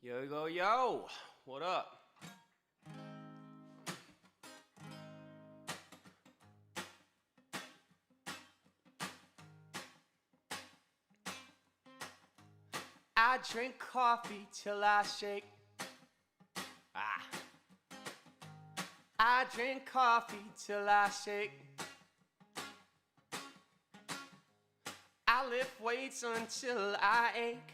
Yo, what up? I drink coffee till I shake. I drink coffee till I shake. I lift weights until I ache.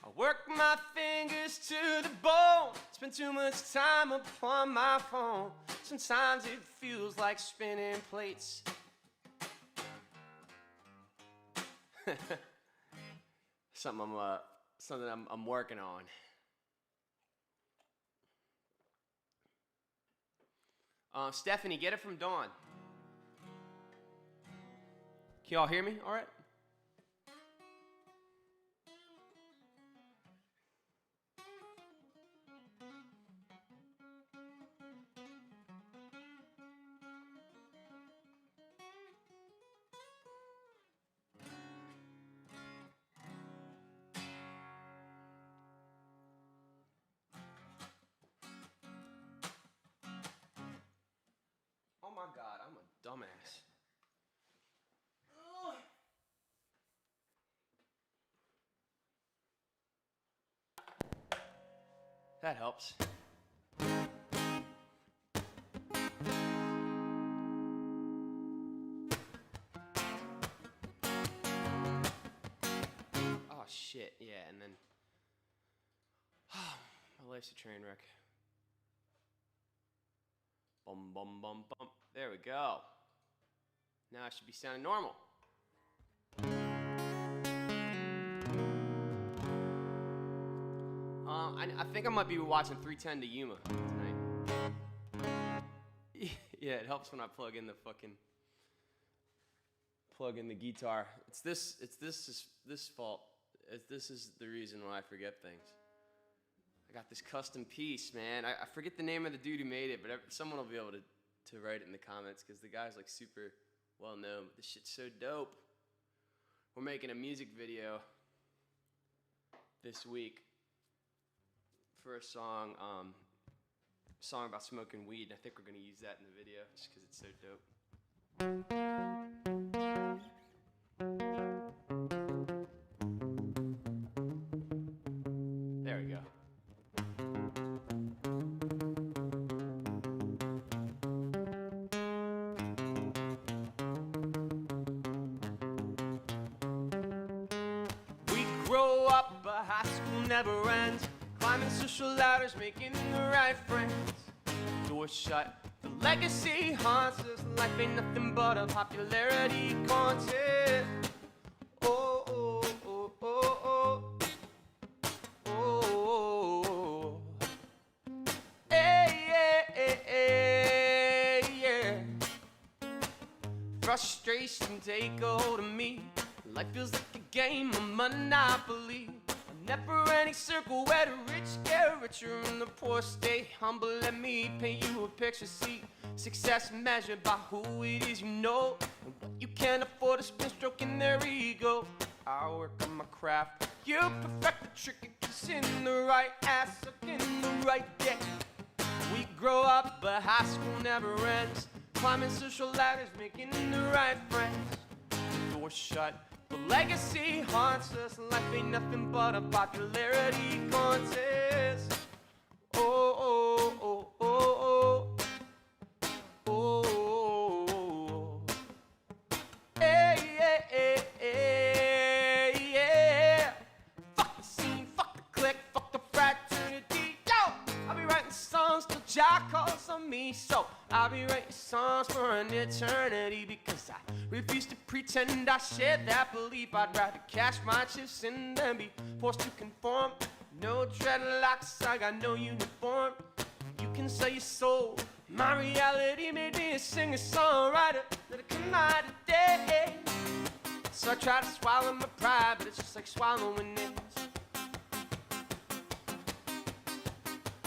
I work my fingers to the bone. Spend too much time upon my phone. Sometimes it feels like spinning plates. Something I'm working on. Stephanie, get it from Dawn. Can y'all hear me? All right. Oh my God, I'm a dumbass. Ugh. That helps. Oh shit, yeah, and then my life's a train wreck. Bum, bum, bum, bum. There we go. Now I should be sounding normal. I think I might be watching 310 to Yuma tonight. Yeah, it helps when I plug in the guitar. It's this fault. This is the reason why I forget things. I got this custom piece, man. I forget the name of the dude who made it, but someone will be able to write it in the comments because the guy's like super well known. But this shit's so dope. We're making a music video this week for a song about smoking weed. And I think we're gonna use that in the video just because it's so dope. There we go. Grow up, but high school never ends. Climbing social ladders, making the right friends. Doors shut, the legacy haunts us. Life ain't nothing but a popularity contest. Oh, oh, oh, oh, oh. Oh, hey, hey, hey, yeah. Frustration take a hold of me. Life feels like a game of Monopoly. A never-ending circle where the rich get richer and the poor stay humble. Let me paint you a picture, see success measured by who it is you know and what you can afford to spend stroking their ego. I work on my craft, you perfect the trick of kissing the right ass, sucking the right dick. We grow up, but high school never ends. Climbing social ladders, making the right friends. Doors shut. The legacy haunts us. Life ain't nothing but a popularity contest. Oh, oh, oh, oh, oh. Oh, hey, hey, hey, hey, yeah. Fuck the scene, fuck the clique, fuck the fraternity. Yo, I'll be writing songs till Jah calls on me. So I'll be writing songs for an eternity because I refuse to pretend I share that belief. I'd rather cash my chips and then be forced to conform. No dreadlocks, I got no uniform. You can sell your soul. My reality made me a singer-songwriter. Let it come out today. So I try to swallow my pride, but it's just like swallowing nails.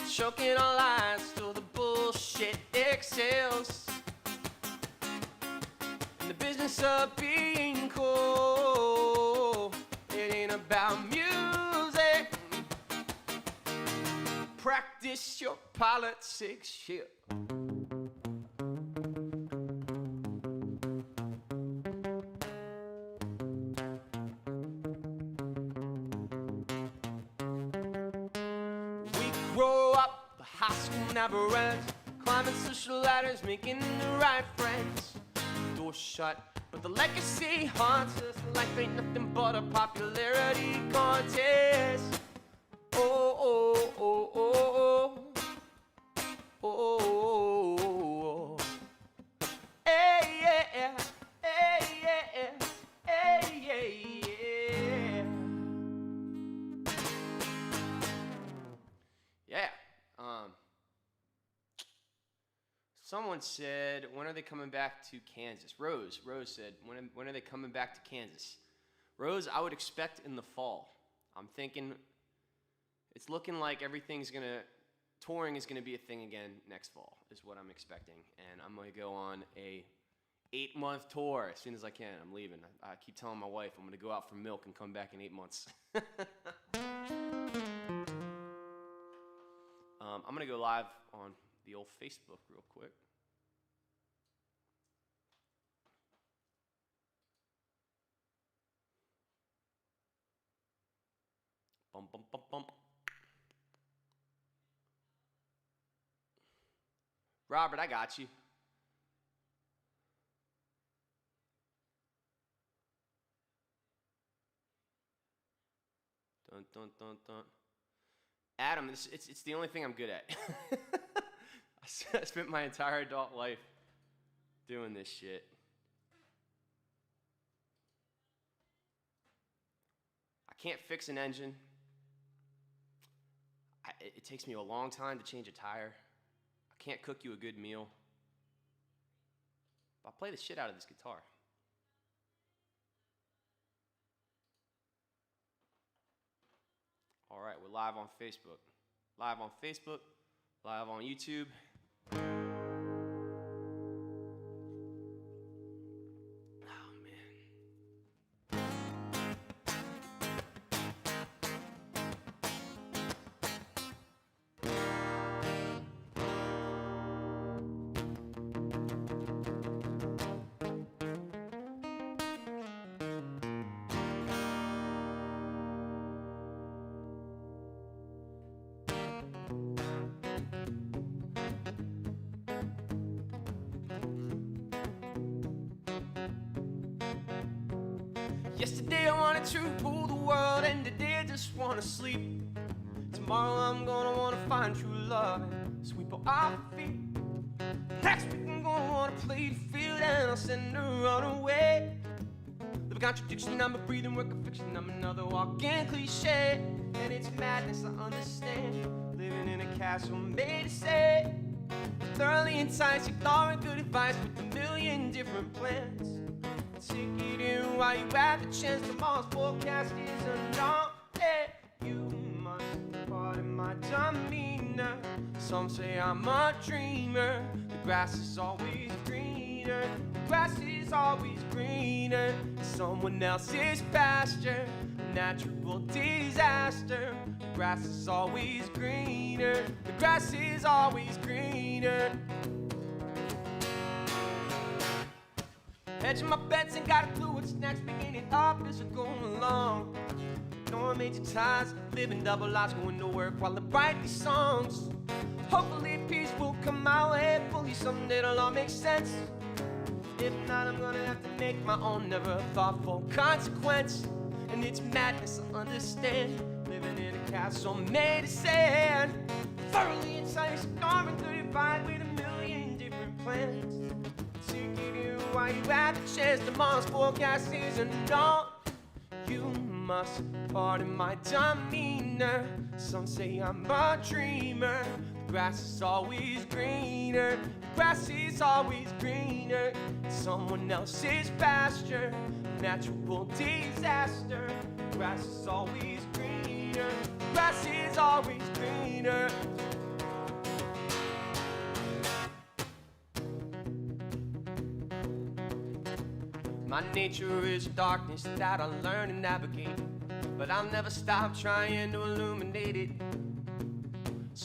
Choking on lies till the bullshit exhales. In the business of being cool, it ain't about music. this your politics shit? We grow up, the high school never ends, climbing social ladders, making the right friends. Doors shut, but the legacy haunts us. Life ain't nothing but a popularity contest. Oh, oh, oh, oh, oh, oh, oh, oh. Hey, yeah, hey, yeah, hey, yeah, yeah. Yeah, someone said, when are they coming back to Kansas? Rose said, when are they coming back to Kansas? Rose, I would expect in the fall. I'm thinking it's looking like touring is gonna be a thing again next fall, is what I'm expecting. And I'm gonna go on a 8-month tour as soon as I can. I'm leaving. I keep telling my wife I'm gonna go out for milk and come back in 8 months. I'm gonna go live on the old Facebook real quick. Bump, bump, bump, bump. Robert, I got you. Dun, dun, dun, dun. Adam, it's the only thing I'm good at. I spent my entire adult life doing this shit. I can't fix an engine. It takes me a long time to change a tire. I can't cook you a good meal. But I'll play the shit out of this guitar. All right, we're live on Facebook. Live on Facebook, live on YouTube. Oh, man. Yesterday I wanted to rule the world, and today I just wanna sleep. Tomorrow I'm gonna wanna find true love and sweep her off her feet. Next week I'm gonna wanna play the field, and I'll send her on her way. Live a contradiction, I'm a breathing work of fiction, I'm another walking cliche. And it's madness, I understand, living in a castle made to say. Thoroughly enticed, ignoring good advice with a million different plans. Take it in while you have the chance. Tomorrow's forecast is unknown. Hey, you must pardon my demeanor. Some say I'm a dreamer. The grass is always greener. The grass is always greener in someone else's pasture. Natural disaster. The grass is always greener. The grass is always greener. Hedging my bets and got a clue what's next. Beginning up as we're going along. Ignoring major ties, living double lives, going to work while I write these songs. Hopefully peace will come my way. Hopefully someday it'll all make sense. If not, I'm gonna have to make my own never thoughtful consequence. And it's madness, I understand. Living in a castle made of sand. Thoroughly inside, ignoring 35 with a million different plans. Why you have the chance, tomorrow's forecast is unknown. You must pardon my demeanor. Some say I'm a dreamer. The grass is always greener. The grass is always greener in someone else's pasture. Natural disaster. The grass is always greener. The grass is always greener. My nature is darkness that I learn to navigate, but I'll never stop trying to illuminate it.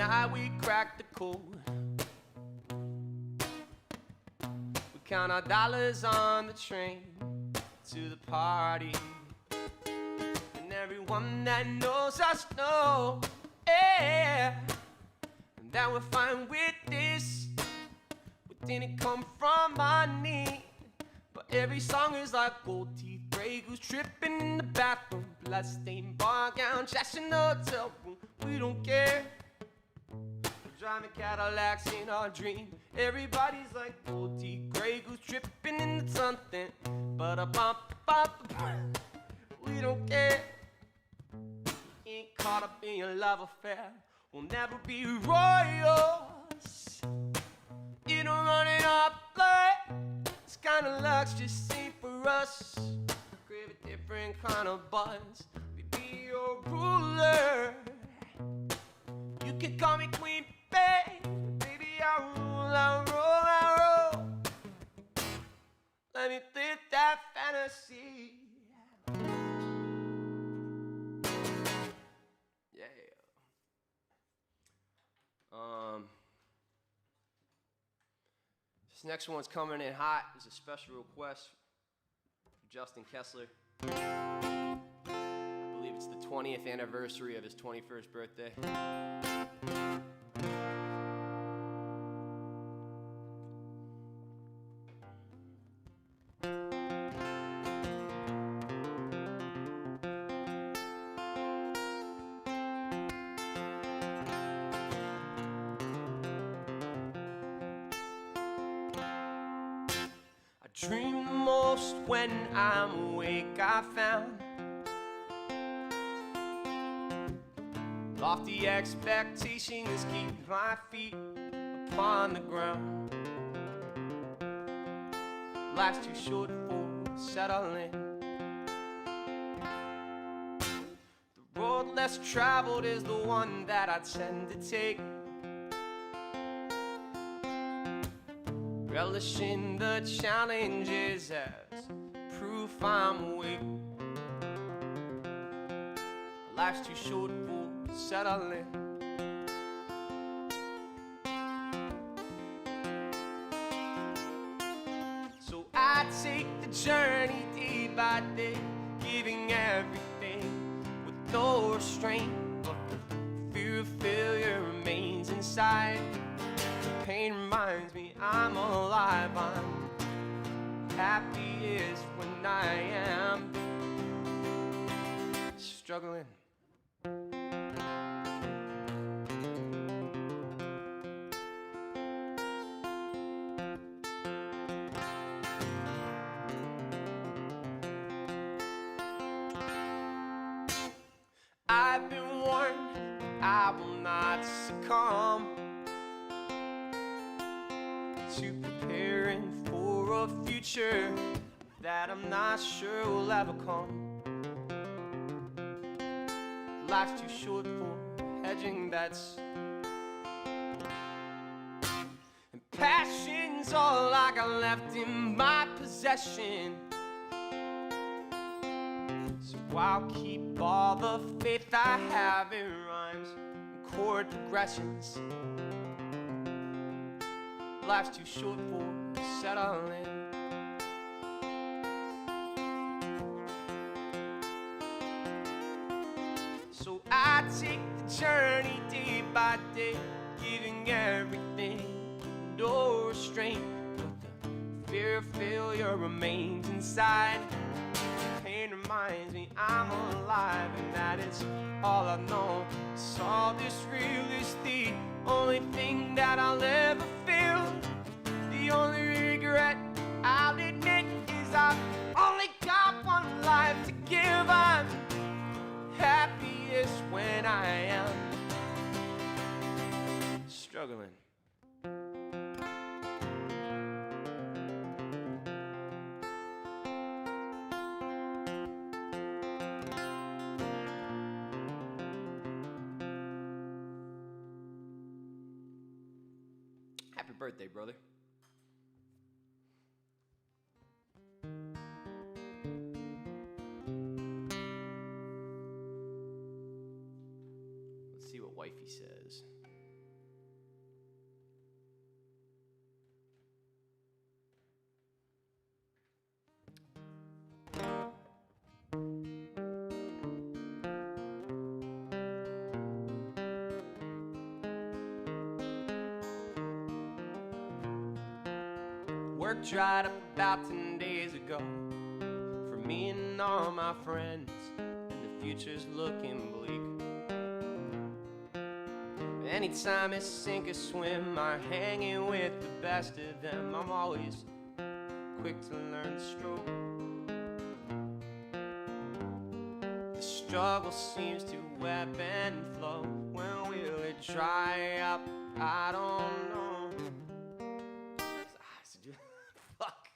and we crack the code. We count our dollars on the train to the party, and everyone that knows us know, yeah, and that we're fine with this. We didn't come from money, but every song is like gold teeth, gray goose tripping in the bathroom, bloodstained bar gown, trash in the hotel room. We don't care. We're driving Cadillacs in our dream. Everybody's like gold teeth, gray goose tripping into something, but a bump. We don't care. Ain't caught up in your love affair. We'll never be royals. You don't run it up like this kind of luck's just ain't for us. Crave a different kind of buzz. We be your ruler. You can call me Queen Bey. Baby, I rule, I roll, I roll. Let me live that fantasy. Yeah. This next one's coming in hot. It's a special request from Justin Kessler. I believe it's the 20th anniversary of his 21st birthday. Dream the most when I'm awake, I found lofty expectations keep my feet upon the ground. Life's too short for settling. The road less traveled is the one that I tend to take, relishing the challenges as proof I'm awake. Life's too short for settling. So I take the journey day by day, giving everything with no restraint. But the fear of failure remains inside. The pain reminds me I'm alive. I'm happiest when I am struggling. I've been warned, I will not succumb to preparing for a future that I'm not sure will ever come. Life's too short for hedging bets, and passion's all I got left in my possession. So I'll keep all the faith I have in rhymes and chord progressions. Life's too short for settling. So I take the journey day by day, giving everything, no restraint. But the fear of failure remains inside. Pain reminds me I'm alive, and that is all I know. So all this real is the only thing that I'll ever feel. The only regret I'll admit is I've only got one life to give. I'm happiest when I am struggling. Happy birthday, brother. Let's see what wifey says. work dried up about 10 days ago for me and all my friends, and the future's looking bleak. Anytime it's sink or swim or hanging with the best of them, I'm always quick to learn the stroke. The struggle seems to ebb and flow. When will it dry up? I don't know. Fuck,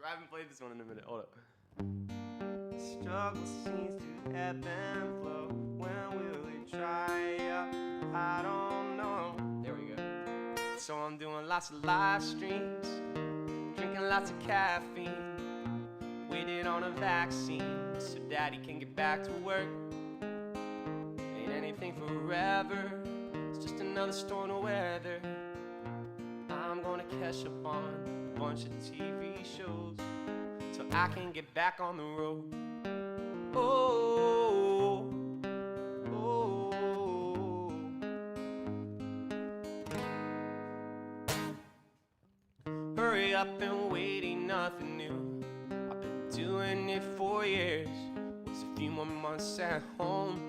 I haven't played this one in a minute. Hold up. The struggle seems to ebb and flow. When will it dry up? I don't know. There we go. So I'm doing lots of live streams, drinking lots of caffeine, waiting on a vaccine so daddy can get back to work. Ain't anything forever, it's just another storm of weather. I'm gonna catch up on a bunch of TV shows so I can get back on the road. Oh, oh. Hurry up and wait, ain't nothing new. I've been doing it for years. What's a few more months at home?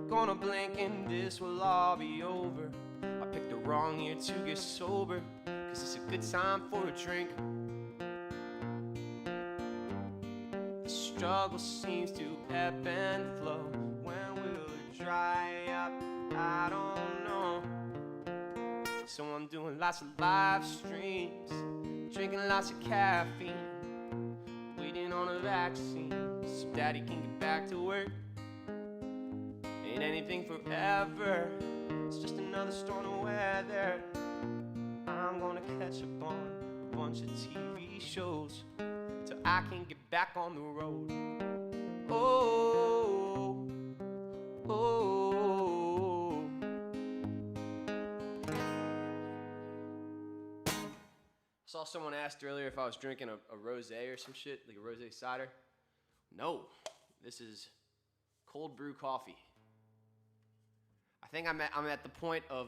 Gonna blink and this will all be over. I picked the wrong year to get sober, 'cause it's a good time for a drink. The struggle seems to ebb and flow. When will it dry up? I don't know. So I'm doing lots of live streams, drinking lots of caffeine, waiting on a vaccine so daddy can get back to work. Ain't anything forever, it's just another storm of weather. I'm gonna catch up on a bunch of TV shows till I can get back on the road. Oh, oh. I saw someone asked earlier if I was drinking a rosé or some shit, like a rosé cider. No, this is cold brew coffee. I think I'm at the point of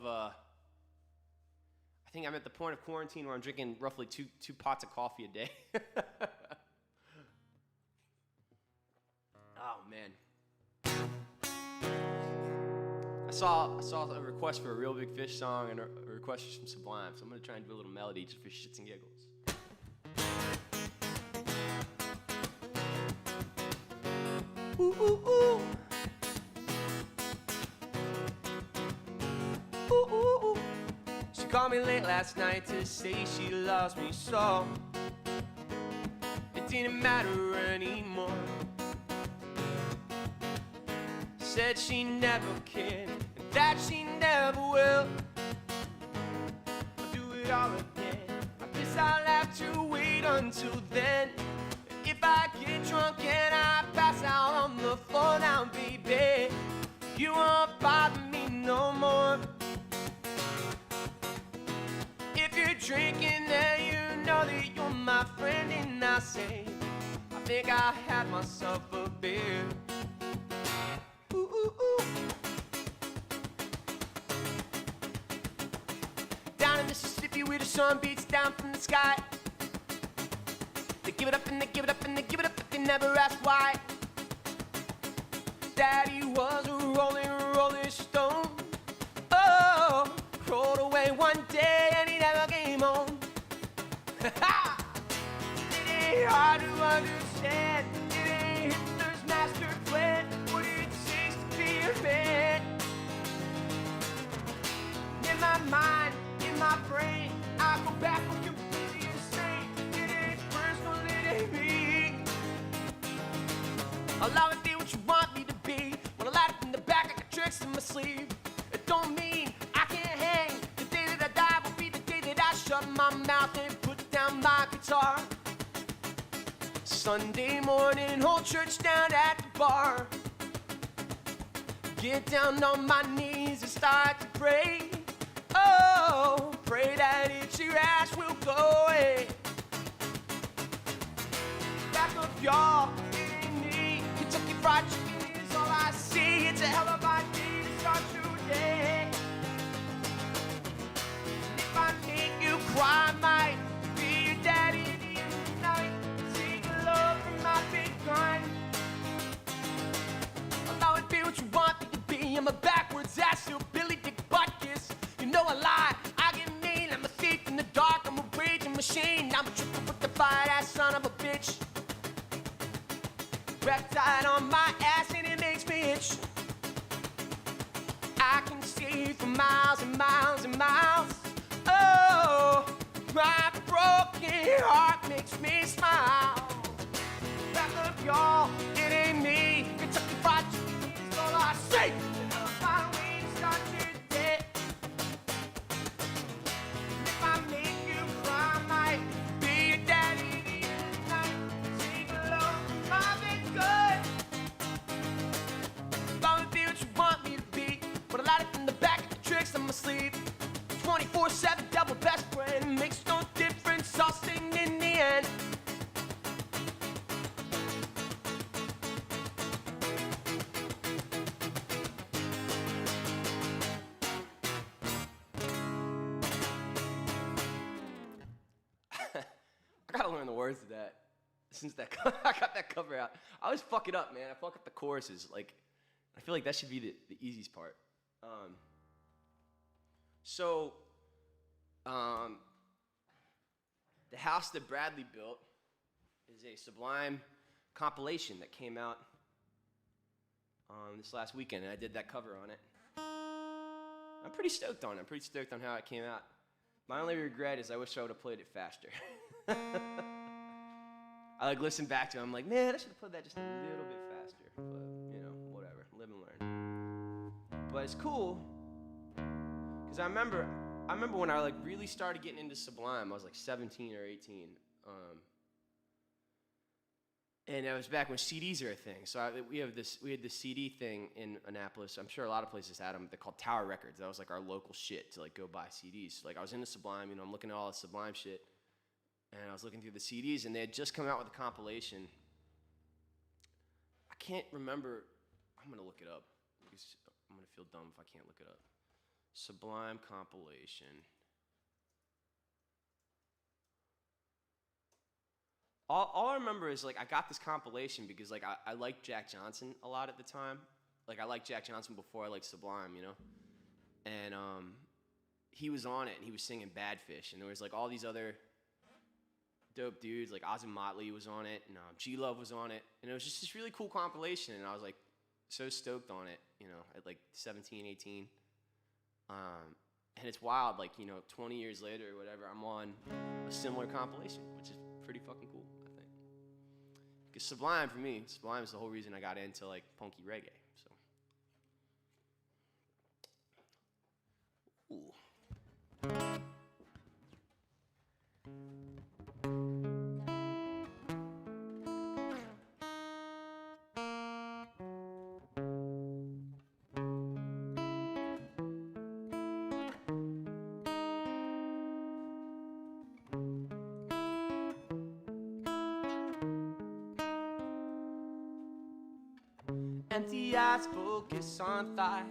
quarantine where I'm drinking roughly two pots of coffee a day. Oh man. I saw a request for a Real Big Fish song and a request for some Sublime, so I'm gonna try and do a little melody just for shits and giggles. Ooh, ooh, ooh. Ooh, ooh, ooh. She called me late last night to say she loves me so. It didn't matter anymore. Said she never cared and that she never will. I'll do it all again. I guess I'll have to wait until then. If I get drunk and I pass out on the floor now, baby, you won't bother me no more. If you're drinking, then you know that you're my friend, and I say, I think I had myself a beer. Ooh, ooh, ooh. Down in Mississippi where the sun beats down from the sky, they give it up and they give it up and they give it up, but they never ask why. Daddy was a rolling stone. Oh, rolled away one day and he never came home. It ain't hard to understand. It ain't Hitler's master plan. What it takes to be a man. In my mind, in my brain, I go back when you're completely insane. It ain't personal, it ain't me. Allow me to be what you want me to be. When I light up in the back, I got tricks in my sleeve. It don't mean I can't hang. The day that I die will be the day that I shut my mouth and put down my guitar. Sunday morning, whole church down at the bar. Get down on my knees and start to pray. Oh, pray that itchy rash will go away. Back up, y'all, it ain't me. Kentucky Fried Chicken is all I see. It's a hell of a idea to start your day. And if I make you cry, my 17. I'm tripping with the fire-ass son of a bitch. Reptile on my ass and it makes me itch. I can see for miles and miles and miles. Oh, my broken heart makes me smile. Back up, y'all, it ain't me. Kentucky Fried Chicken is all I see. My wings start to dead. If I make you cry, I might be your daddy tonight. Sing along, I'll be good. I'll be what you want me to be. But a lot of in the back of the tricks on my sleeve. 24/7 double best friend. Makes no difference, I'll sing in the end. I gotta learn the words of that. Since that I got that cover out, I always fuck it up, man. I fuck up the choruses. Like, I feel like that should be the easiest part. The house that Bradley built is a Sublime compilation that came out this last weekend, and I did that cover on it. I'm pretty stoked on it. I'm pretty stoked on how it came out. My only regret is I wish I would have played it faster. I like listen back to it. I'm like, man, I should have played that just a little bit faster. But, you know, whatever. Live and learn. But it's cool because I remember when I like really started getting into Sublime. I was like 17 or 18. And it was back when CDs are a thing. So we had this CD thing in Annapolis. I'm sure a lot of places had them. They're called Tower Records. That was like our local shit to like go buy CDs. So, like I was into Sublime, you know, I'm looking at all the Sublime shit. And I was looking through the CDs, and they had just come out with a compilation. I can't remember. I'm going to look it up. Because I'm going to feel dumb if I can't look it up. Sublime compilation. All I remember is, like, I got this compilation because, like, I liked Jack Johnson a lot at the time. Like, I liked Jack Johnson before I liked Sublime, you know? And he was on it, and he was singing Bad Fish. And there was, like, all these other dope dudes. Like, Ozzy Motley was on it, and G-Love was on it. And it was just this really cool compilation, and I was, like, so stoked on it, you know, at, like, 17, 18. And it's wild, like, you know, 20 years later or whatever, I'm on a similar compilation, which is pretty fucking cool, I think. Because Sublime, for me, Sublime is the whole reason I got into, like, punky reggae, so. Ooh. Empty eyes focus on thighs.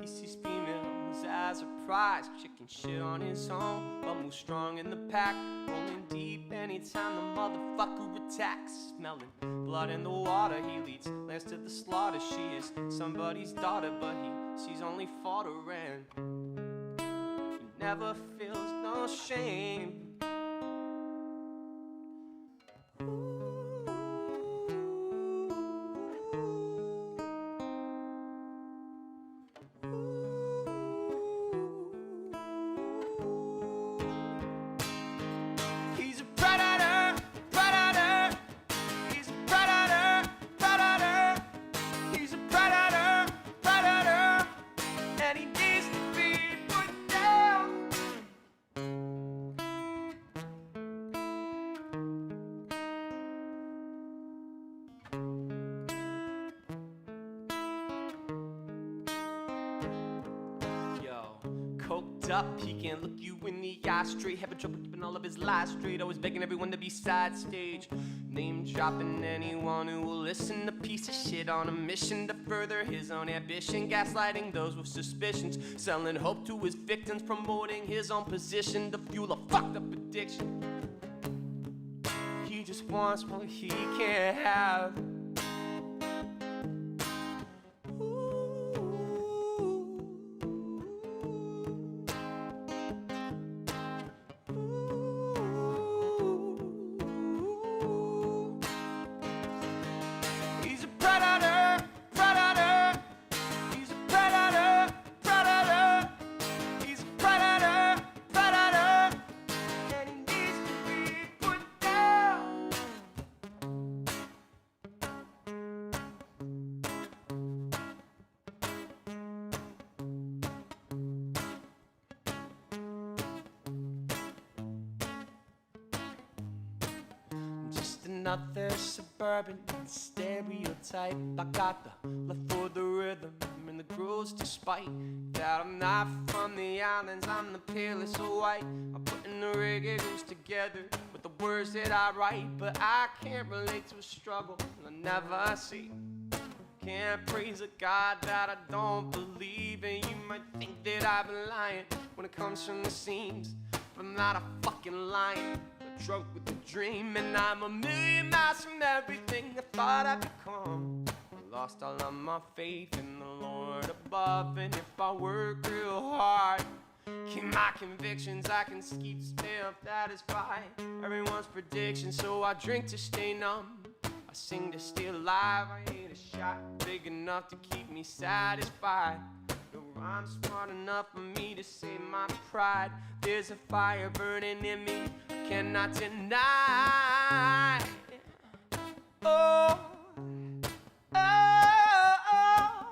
He sees females as a prize. Chicken shit on his own, but moves strong in the pack. Rolling deep anytime the motherfucker attacks. Smelling blood in the water, he leads lambs to the slaughter. She is somebody's daughter, but he sees only fodder, and he never feels no shame. Up, he can't look you in the eye straight. Having trouble keeping all of his lies straight. Always begging everyone to be side stage. Name dropping anyone who will listen. A piece of shit on a mission to further his own ambition. Gaslighting those with suspicions. Selling hope to his victims. Promoting his own position to fuel a fucked up addiction. He just wants what he can't have. another suburban stereotype. I got the love for the rhythm and the grooves, despite that I'm not from the islands. I'm the palest of white. I'm putting the reggae grooves together with the words that I write, but I can't relate to a struggle I never see. Can't praise a God that I don't believe in. You might think that I've been lying when it comes from the seams, but I'm not a fucking lion, but drunk with a dream. And I'm a million miles from everything I thought I'd become. I lost all of my faith in the Lord above, and if I work real hard, keep my convictions, I can keep still, that is fine. Everyone's prediction, so I drink to stay numb. I sing to stay alive. I hate a shot big enough to keep me satisfied. No rhyme smart enough for me to save my pride. There's a fire burning in me I cannot deny. Oh, oh, oh.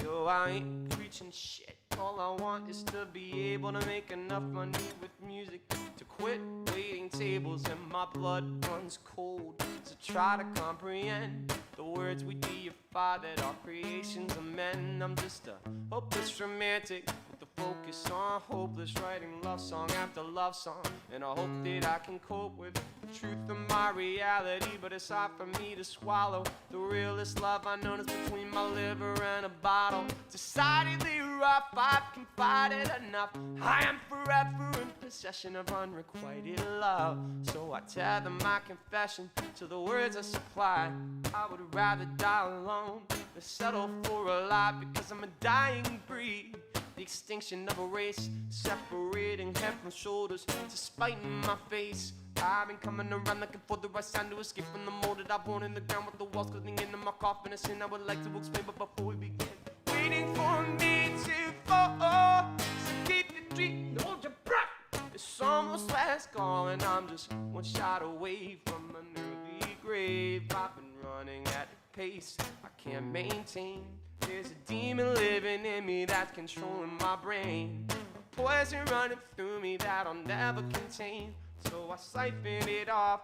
Yo, I ain't preaching shit. All I want is to be able to make enough money with music to quit waiting tables, and my blood runs cold. So try to comprehend the words we deify, that our creations of men. I'm just a hopeless romantic with the focus on hopeless, writing love song after love song, and I hope that I can cope with the truth of my reality. But it's hard for me to swallow the realest love I know is between my liver and a bottle. Decidedly rough, I've confided enough. I am forever in possession of unrequited love, so I tether my confession to the words I supply. I would rather die alone than settle for a lie, because I'm a dying breed, the extinction of a race, separating head from shoulders to spite in my face. I've been coming around looking for the right sign to escape from the mold that I've worn in the ground, with the walls closing in on my coffin. A sin I would like to explain, but before we begin, waiting for me to fall, so keep the dream, hold your breath. It's almost last call, and I'm just one shot away from an early grave. I've been running at a pace I can't maintain. There's a demon living in me that's controlling my brain, a poison running through me that I'll never contain. So I siphon it off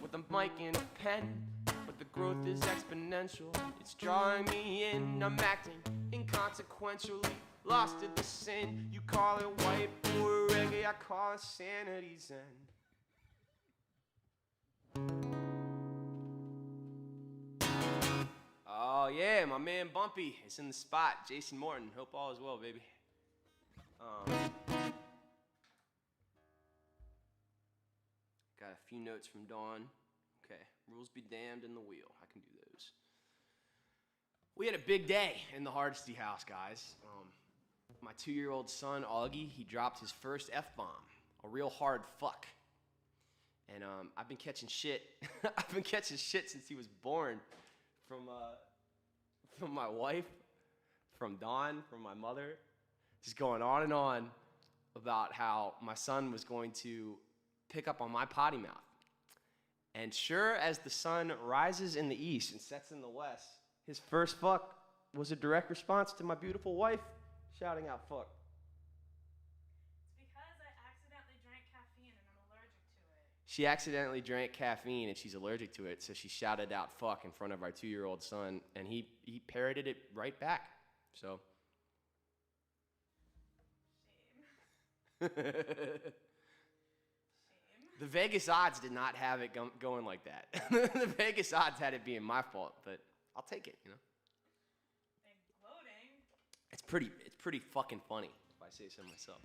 with a mic and a pen, but the growth is exponential. It's drawing me in. I'm acting inconsequentially, lost in the sin. You call it white boy reggae, I call it sanity zen. Oh yeah, my man Bumpy is in the spot. Jason Morton, hope all is well, baby. Got a few notes from Dawn. Okay, rules be damned in the wheel. I can do those. We had a big day in the Hardesty house, guys. My 2-year-old son, Augie, he dropped his first F-bomb, a real hard fuck. And I've been catching shit. I've been catching shit since he was born from my wife, from Dawn, from my mother. Just going on and on about how my son was going to pick up on my potty mouth. And sure as the sun rises in the east and sets in the west, his first fuck was a direct response to my beautiful wife shouting out fuck. It's because I accidentally drank caffeine and I'm allergic to it. She accidentally drank caffeine and she's allergic to it, so she shouted out fuck in front of our 2-year-old son, and he parroted it right back. So. Shame. The Vegas odds did not have it going like that. The Vegas odds had it being my fault, but I'll take it, you know. And gloating. It's pretty fucking funny, if I say so myself.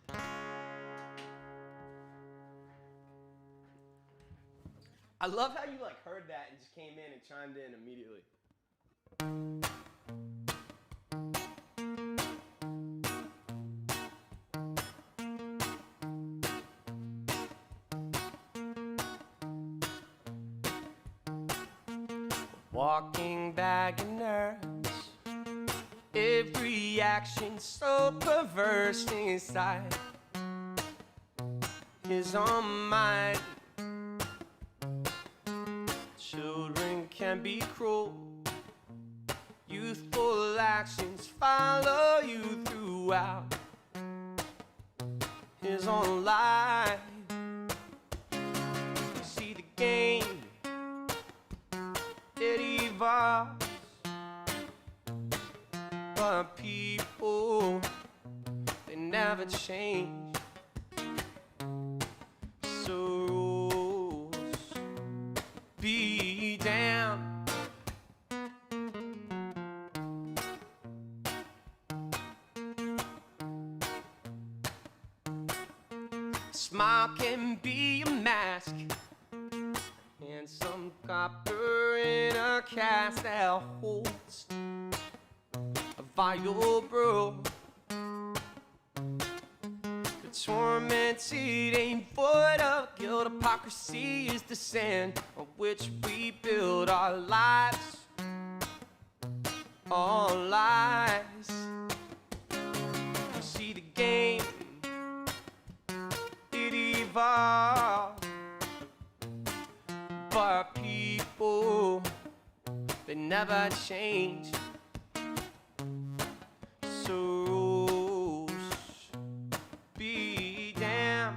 I love how you like heard that and just came in and chimed in immediately. Walking bag of nerves, every action so perverse inside is on mine. Children can be cruel, youthful actions follow you throughout his own life. You see the game, it evolves, but people, they never change. So rules be damned. Smile can be a mask, and some copper in a cask that holds a vial brew. The tormented ain't void of guilt. Hypocrisy is the sand on which we build our lives. All lies. You see the game, it evolves, but people, they never change. So rules be damned.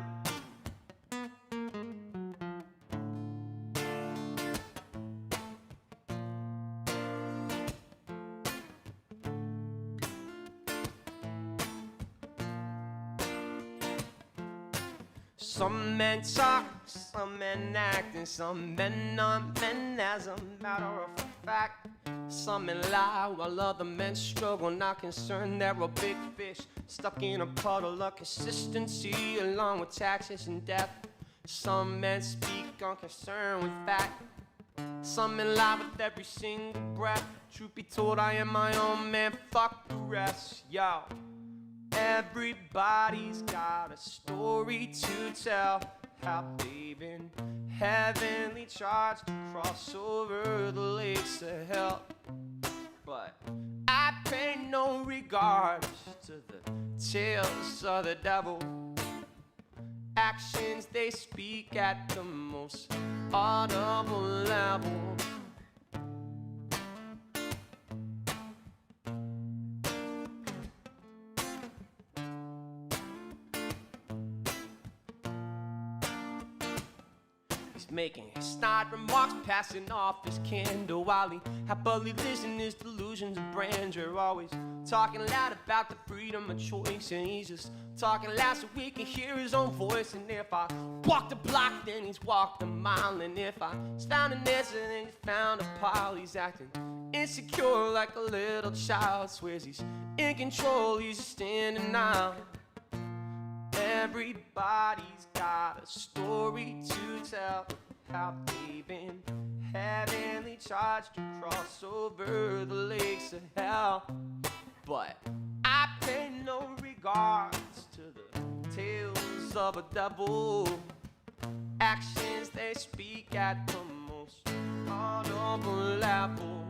Some men talk, some men act, and some men are men as a matter of fact. Some men lie while other men struggle, not concerned they're a big fish stuck in a puddle of consistency along with taxes and death. Some men speak unconcerned with fact. Some men lie with every single breath. Truth be told, I am my own man, fuck the rest, yo. Everybody's got a story to tell, how they've been heavenly charged to cross over the lakes of hell. But I pay no regards to the tales of the devil. Actions they speak at the most audible level. Making snide remarks, passing off his candle while he happily lives in his delusions of grandeur. Always talking loud about the freedom of choice, and he's just talking loud so we can hear his own voice. And if I walk the block, then he's walked a mile. And if I found an answer, then he found a pile. He's acting insecure like a little child, swears he's in control, he's just in denial. Everybody's got a story to tell, how they've been heavenly charged to cross over the lakes of hell. But I pay no regards to the tales of a devil. Actions they speak at the most audible level.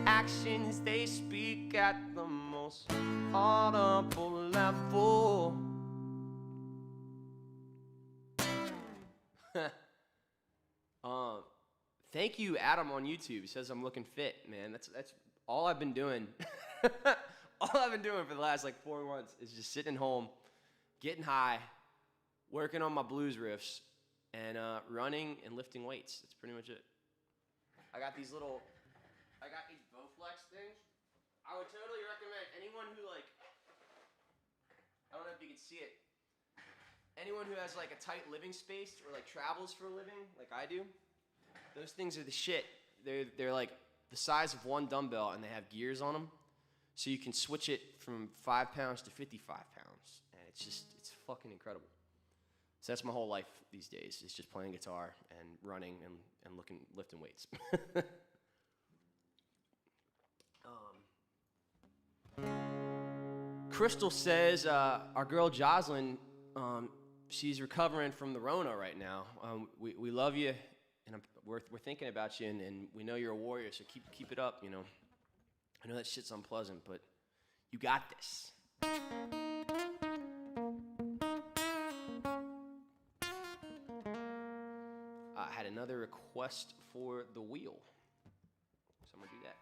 Actions they speak at the most audible level. Thank you, Adam on YouTube. He says I'm looking fit, man. That's all I've been doing. All I've been doing for the last like 4 months is just sitting home, getting high, working on my blues riffs, and running and lifting weights. That's pretty much it. I got these Bowflex things. I would totally recommend anyone who like, I don't know if you can see it. Anyone who has like a tight living space or like travels for a living, like I do, those things are the shit. They're like the size of one dumbbell and they have gears on them, so you can switch it from 5 pounds to 55 pounds, and it's fucking incredible. So that's my whole life these days, is just playing guitar and running and lifting weights. Crystal says our girl Jocelyn, she's recovering from the Rona right now. We love you, and we're thinking about you, and we know you're a warrior, so keep it up. You know, I know that shit's unpleasant, but you got this. I had another request for the wheel, so I'm gonna do that.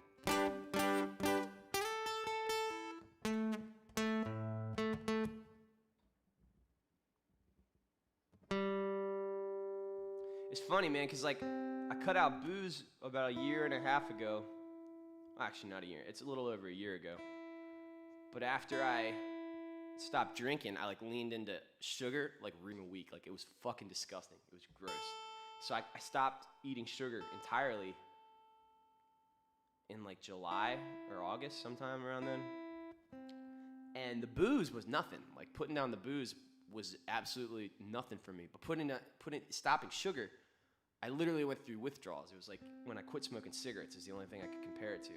It's funny, man, because, like, I cut out booze about a year and a half ago. Actually, not a year. It's a little over a year ago. But after I stopped drinking, I, like, leaned into sugar, like, really weak. Like, it was fucking disgusting. It was gross. So I stopped eating sugar entirely in, like, July or August, sometime around then. And the booze was nothing. Like, putting down the booze was absolutely nothing for me. But stopping sugar, I literally went through withdrawals. It was like when I quit smoking cigarettes is the only thing I could compare it to.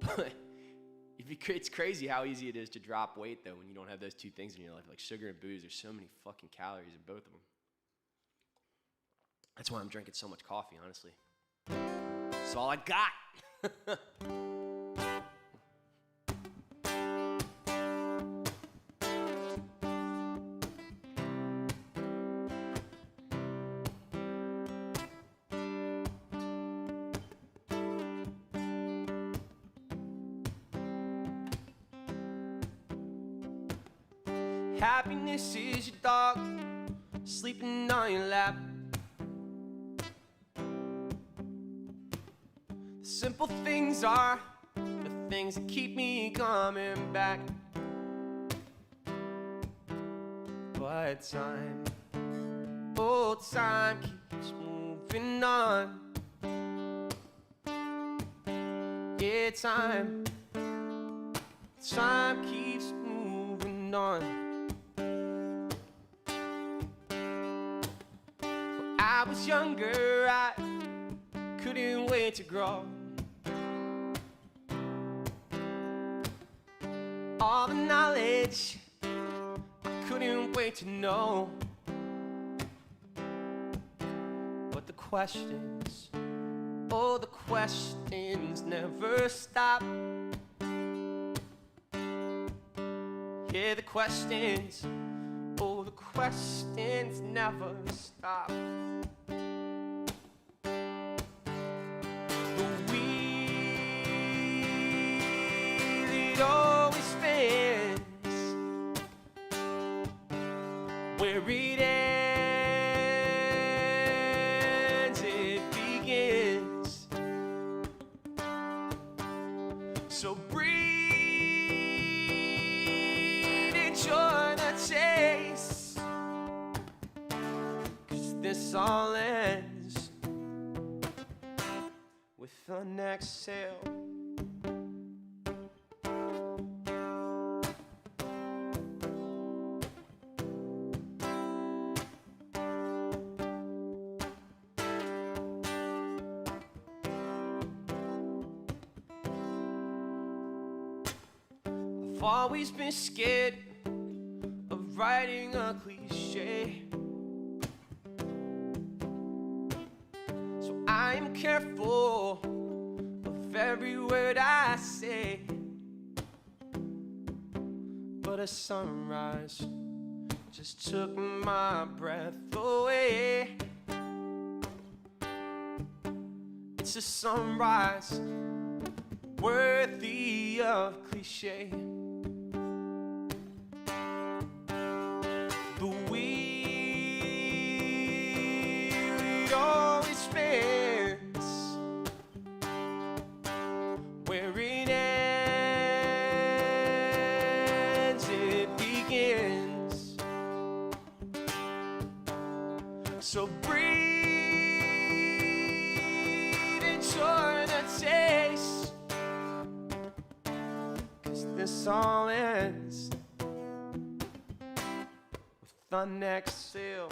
But it's crazy how easy it is to drop weight, though, when you don't have those two things in your life. Like sugar and booze, there's so many fucking calories in both of them. That's why I'm drinking so much coffee, honestly. That's all I got. Happiness is your dog sleeping on your lap. The simple things are the things that keep me coming back. But time, oh time keeps moving on. Yeah, time keeps moving on. I was younger, I couldn't wait to grow. All the knowledge I couldn't wait to know. But the questions, oh the questions never stop. Yeah, the questions, oh the questions never stop. Always fends where it ends, it begins. So breathe, enjoy the taste, 'cause this all ends with an exhale. I've always been scared of writing a cliche, so I am careful of every word I say. But a sunrise just took my breath away. It's a sunrise worthy of cliche. The wheel, it always spins where it ends, it begins. So breathe, enjoy the taste, 'cause this all ends with an exhale.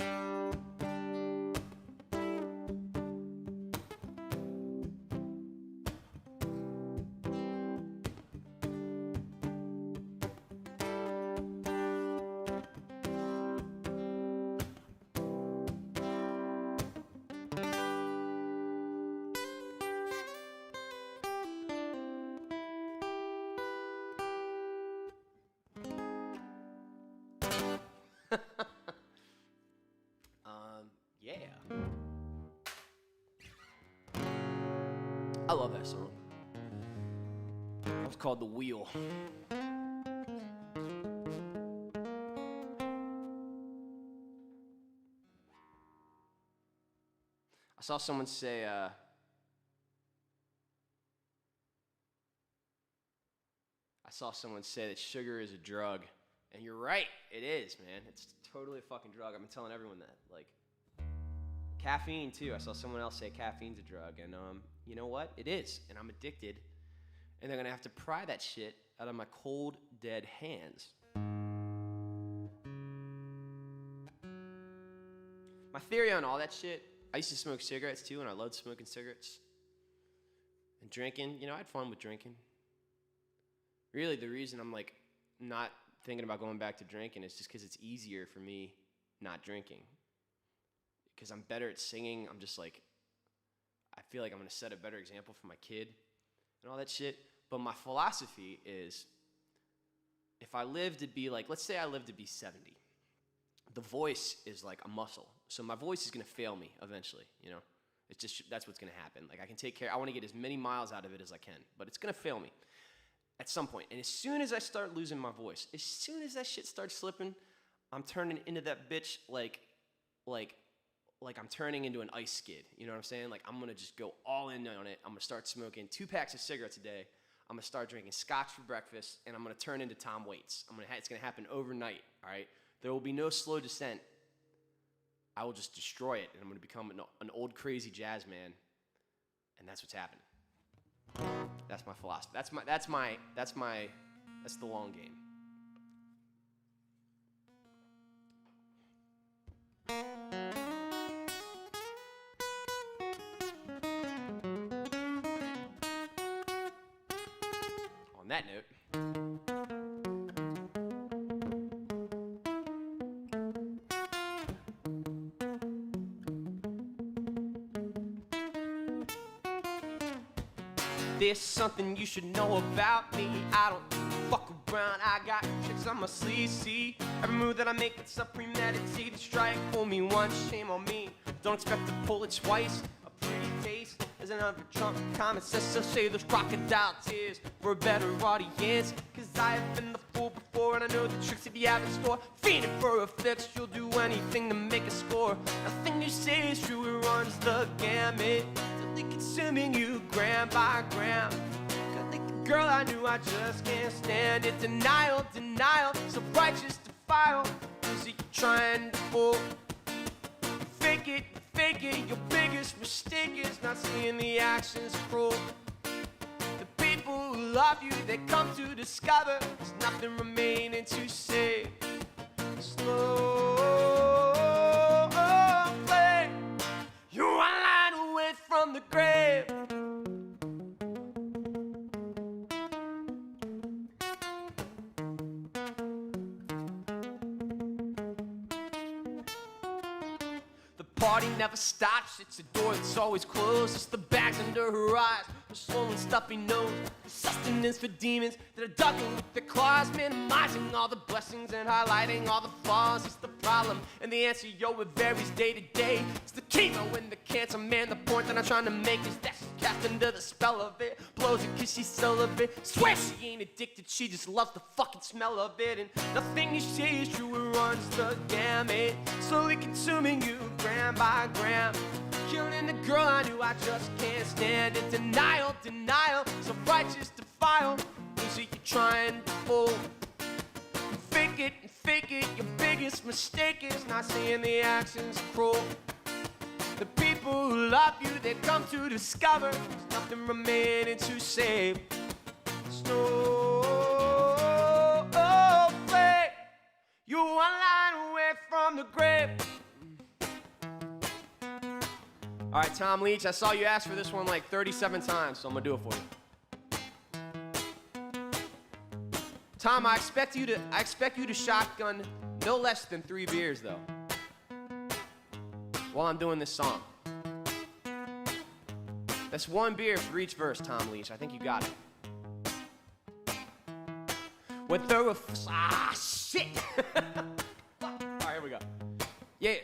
Yeah. I love that song. It's called The Wheel. saw someone say, that sugar is a drug. And you're right, it is, man. It's totally a fucking drug. I've been telling everyone that. Like, caffeine, too. I saw someone else say caffeine's a drug. And, you know what? It is. And I'm addicted. And they're going to have to pry that shit out of my cold, dead hands. My theory on all that shit, I used to smoke cigarettes, too, and I loved smoking cigarettes. And drinking, I had fun with drinking. Really, the reason I'm, like, not thinking about going back to drinking is just because it's easier for me not drinking. Because I'm better at singing. I'm just like, I feel like I'm going to set a better example for my kid and all that shit. But my philosophy is, if I live to be like, let's say I live to be 70, the voice is like a muscle. So my voice is going to fail me eventually, It's just, that's what's going to happen. Like, I can take care, I want to get as many miles out of it as I can, but it's going to fail me at some point. And as soon as I start losing my voice, as soon as that shit starts slipping, I'm turning into that bitch like I'm turning into an ice skid. You know what I'm saying? Like, I'm going to just go all in on it. I'm going to start smoking 2 packs of cigarettes a day. I'm going to start drinking scotch for breakfast, and I'm going to turn into Tom Waits. It's going to happen overnight, all right? There will be no slow descent. I will just destroy it, and I'm going to become an old crazy jazz man, and that's what's happening. That's my philosophy. That's the long game. On that note, there's something you should know about me. I don't fuck around. I got tricks on my sleeve. See, every move that I make, it's a premeditated strike. Fool me once, shame on me. Don't expect to pull it twice. A pretty face is another trump. Common sense, so say those crocodile tears for a better audience. Cause I have been the fool before, and I know the tricks that you have in store. Fiending for a fix, you'll do anything to make a score. Nothing you say is true, it runs the gamut. Consuming you gram by gram. Cause like the girl I knew, I just can't stand it. Denial, so righteous to file. Is it trying to fool? Fake it, your biggest mistake is not seeing the actions cruel. The people who love you, they come to discover there's nothing remaining to say. Slow play, you're one line away from the grave. The party never stops, it's a door that's always closed. It's the bags under her eyes, her swollen stuffy nose. The sustenance for demons that are ducking with their claws, minimizing all the blessings and highlighting all the flaws. It's the problem and the answer, yo, it varies day to day. It's the chemo and the cancer, man. The point that I'm trying to make is that she's cast under the spell of it. Blows it cause she's celibate. Swear she ain't addicted, she just loves the fucking smell of it. And nothing you say is true, it runs the gamut. Slowly consuming you gram by gram. Killing the girl I knew, I just can't stand it. Denial, so righteous to file. Is it you trying to fool? Fake it, your biggest mistake is not seeing the actions cruel. The people who love you, they come to discover there's nothing remaining to save. Slow play, you're one line away from the grave. All right, Tom Leech, I saw you ask for this one like 37 times, so I'm gonna do it for you. Tom, I expect you to shotgun no less than 3 beers, though, while I'm doing this song. That's 1 beer for each verse, Tom Leech. I think you got it. Went through shit. All right, here we go. Yeah.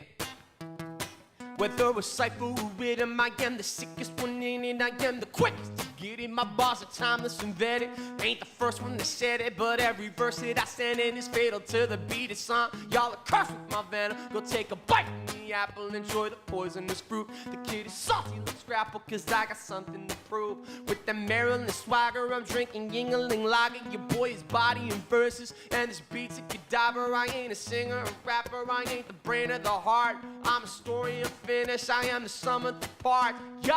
Whether a cipher or rhythm, I am the sickest one in it, I am the quickest. get it. My bars are timeless and vetted. Ain't the first one that said it, but every verse that I send in is fatal to the beat. It's on. Y'all are cursed with my venom. Go take a bite from the apple, enjoy the poisonous fruit. The kid is salty, let's grapple, cause I got something to prove. With the Maryland swagger, I'm drinking Yingling Lager. Your boy is body and verses, and this beat's a cadaver. I ain't a singer, a rapper, I ain't the brain or the heart. I'm a story of finish, I am the sum of the part. Yo,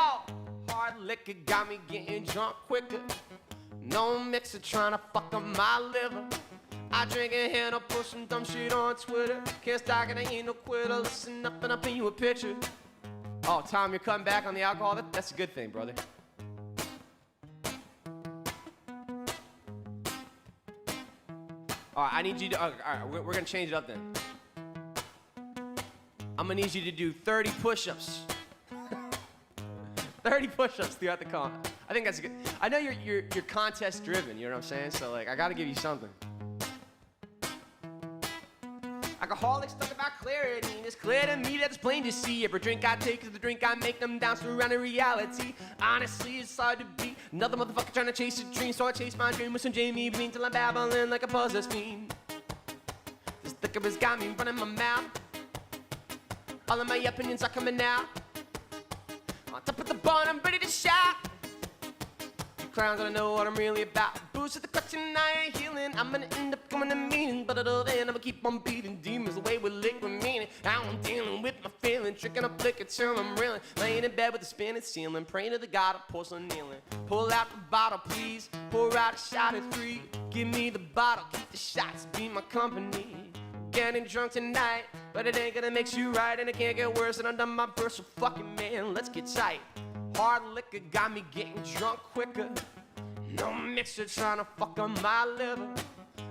hard liquor got me getting drunk quicker. No mixer trying to fuck up my liver. I drink a hand, I'll push some dumb shit on Twitter. Can't stop it, I ain't no quitter. Listen up and I'll paint you a picture. Oh, Tom, you're cutting back on the alcohol? That's a good thing, brother. All right, I need you to, all right, we're gonna change it up then. I'm gonna need you to do 30 push-ups. 30 push-ups throughout the con. I think that's good. I know you're contest driven, you know what I'm saying? So like, I gotta give you something. Alcoholics talk about clarity, and it's clear to me that it's plain to see. Every drink I take is the drink I make, them down surrounding reality. Honestly, it's hard to beat. Another motherfucker trying to chase a dream, so I chase my dream with some Jamie Bean till I'm babbling like a possessed fiend. This liquor has got me running my mouth. All of my opinions are coming out. On top of the bar, I'm ready to shout. You clowns don't know what I'm really about. Booze to the clutch and I ain't healing. I'm gonna end up going to meeting, but until then, I'm gonna keep on beating demons away with liquid meaning. I'm dealing with my feelings, drinking up liquor till I'm reeling. Laying in bed with the spinning ceiling, praying to the god of porcelain kneeling. Pull out the bottle, please. Pour out a shot of 3. Give me the bottle, keep the shots, be my company. Getting drunk tonight, but it ain't gonna make you right, and it can't get worse than I'm done my verse. So fucking man, let's get tight. Hard liquor got me getting drunk quicker. No mixer trying to fuck on my liver.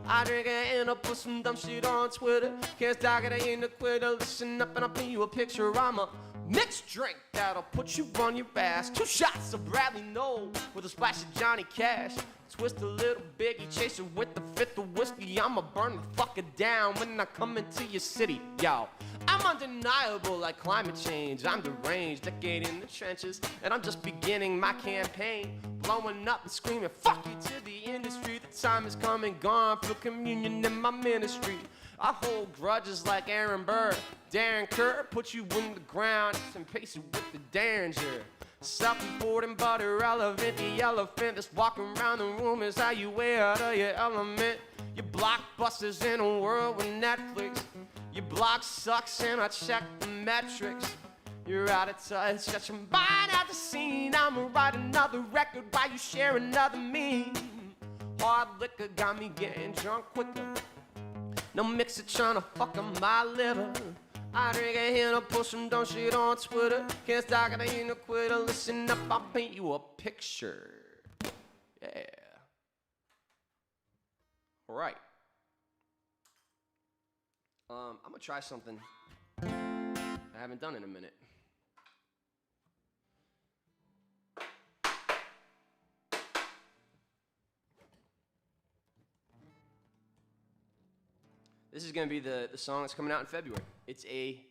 I drink a hand, I'll put some dumb shit on Twitter. Can't stop it, I ain't a quitter. Listen up and I'll paint you a picture. I'm a mixed drink that'll put you on your ass. 2 shots of Bradley Noel with a splash of Johnny Cash. Twist a little biggie, chase it with the 5th of whiskey. I'ma burn the fucker down when I come into your city, yo. I'm undeniable like climate change. I'm deranged, decade in the trenches, and I'm just beginning my campaign. Blowing up and screaming, fuck you to the industry. The time is come and gone for communion in my ministry. I hold grudges like Aaron Burr. Darren Kerr put you in the ground and pace it with the Derringer. Self-important but irrelevant. The elephant that's walking around the room is how you way out of your element. Your blockbusters in a world with Netflix. Your blog sucks and I check the metrics. You're out of touch, got your mind out the scene. I'ma write another record while you share another meme. Hard liquor got me getting drunk quicker. No mixer tryna fuck on my liver. I drink a hand, I'll push some dumb shit on Twitter. Can't stop it, I ain't no quitter. Listen up, I'll paint you a picture. Yeah. All right. I'm gonna try something I haven't done in a minute. This is gonna be the song that's coming out in February. It's a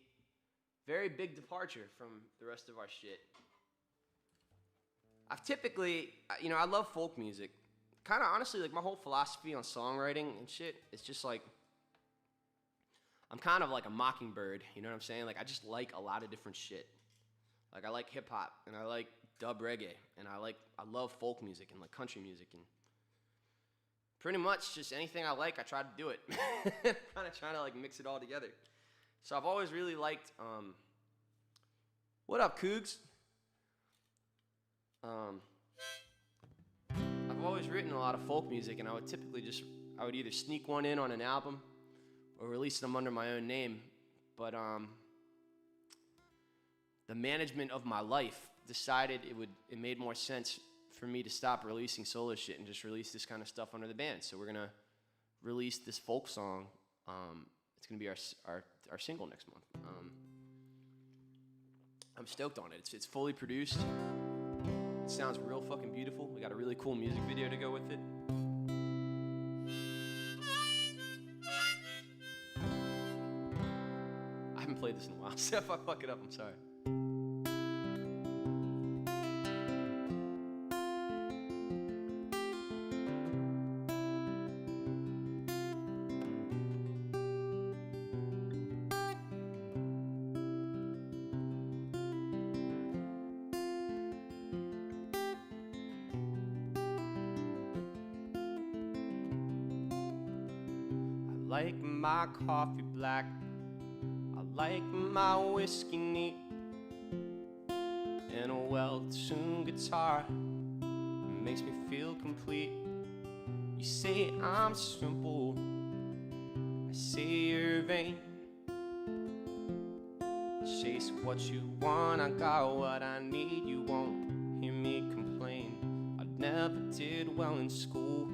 very big departure from the rest of our shit. I've typically, I love folk music. Kind of honestly, like my whole philosophy on songwriting and shit, it's just like, I'm kind of like a mockingbird, you know what I'm saying? Like I just like a lot of different shit. Like I like hip hop and I like dub reggae and I love folk music and like country music and pretty much just anything I like, I try to do it. Kind of trying to like mix it all together. So I've always really liked, what up, Cougs? I've always written a lot of folk music, and I would either sneak one in on an album or release them under my own name. But the management of my life decided it made more sense for me to stop releasing solo shit and just release this kind of stuff under the band. So we're gonna release this folk song. It's gonna be our single next month. I'm stoked on it. It's fully produced. It sounds real fucking beautiful. We got a really cool music video to go with it. I haven't played this in a while, so if I fuck it up, I'm sorry. like my coffee black, I like my whiskey neat, and a well-tuned guitar makes me feel complete. You say I'm simple, I say you're vain. Chase what you want, I got what I need. You won't hear me complain. I never did well in school,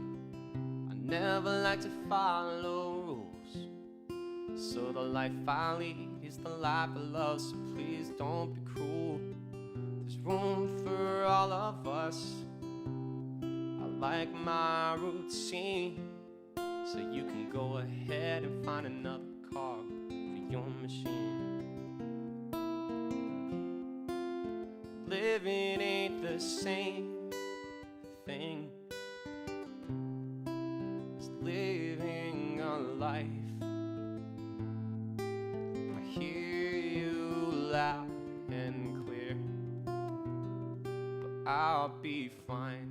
I never liked to follow rules. So the life I lead is the life I love, so please don't be cruel. There's room for all of us. I like my routine, so you can go ahead and find another cog for your machine. Living ain't the same thing as living a life. I hear you loud and clear, but I'll be fine.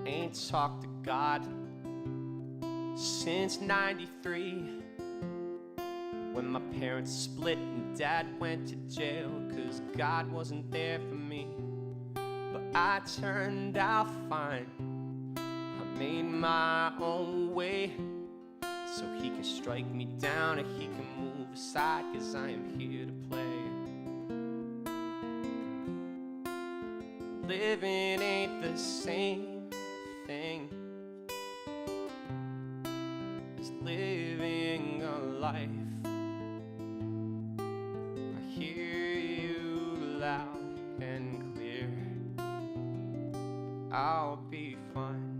I ain't talked to God since '93, when my parents split and Dad went to jail, 'cause God wasn't there for me. But I turned out fine, I made my own way, so he can strike me down and he can move aside, 'cause I am here to play. Living ain't the same thing as living a life. I hear you loud and clear, I'll be fine.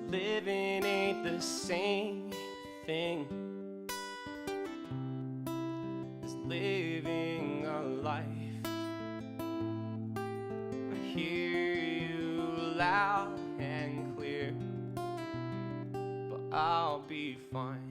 Living ain't the same thing as living a life. I hear you loud and clear, but I'll be fine.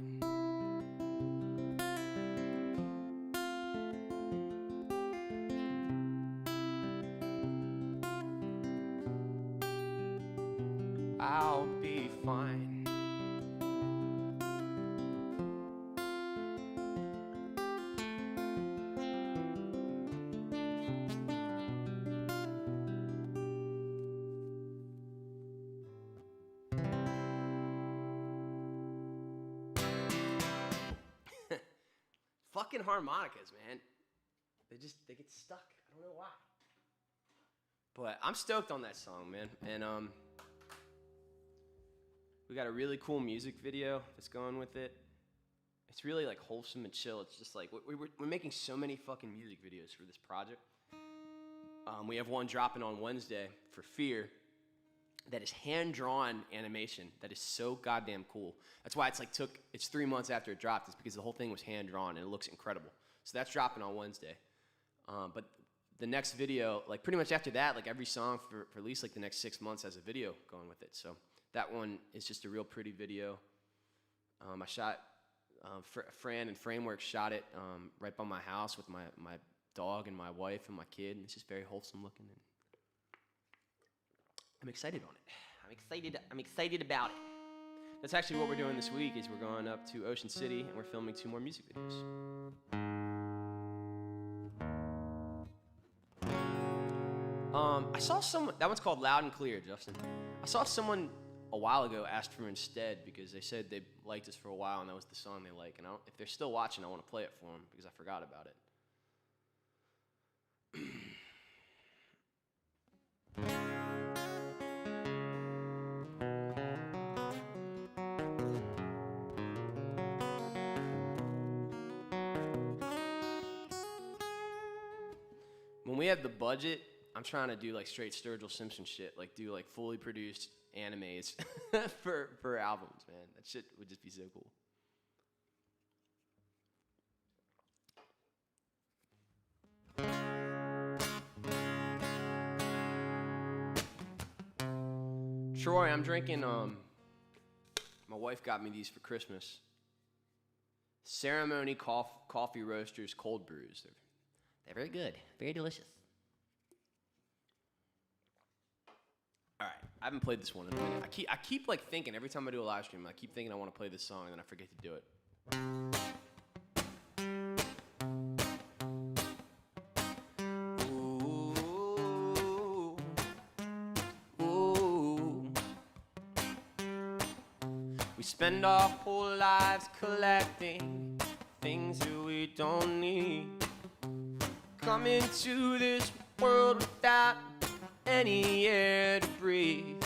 I'll be fine. Fucking harmonicas, man. They get stuck. I don't know why. But I'm stoked on that song, man. And we got a really cool music video that's going with it. It's really like wholesome and chill. It's just like we're making so many fucking music videos for this project. We have one dropping on Wednesday for Fear that is hand-drawn animation that is so goddamn cool. That's why it's 3 months after it dropped. It's because the whole thing was hand-drawn and it looks incredible. So that's dropping on Wednesday. But the next video, like pretty much after that, like every song for at least like the next 6 months has a video going with it. So that one is just a real pretty video. I shot, Fran and Framework shot it right by my house with my dog and my wife and my kid. And it's just very wholesome looking. And I'm excited on it. I'm excited about it. That's actually what we're doing this week is we're going up to Ocean City and we're filming 2 more music videos. I saw that one's called Loud and Clear, Justin. I saw someone a while ago asked for Instead because they said they liked us for a while and that was the song they like. And if they're still watching, I want to play it for them because I forgot about it. When we have the budget, I'm trying to do like straight Sturgill Simpson shit, like do like fully produced animes for albums, man. That shit would just be so cool. Troy, I'm drinking, my wife got me these for Christmas. Ceremony Coffee Roasters Cold Brews. They're very good, very delicious. All right, I haven't played this one in a minute. I keep like thinking every time I do a live stream, I keep thinking I want to play this song and then I forget to do it. We spend our whole lives collecting things that we don't need. Come into this world without any air to breathe.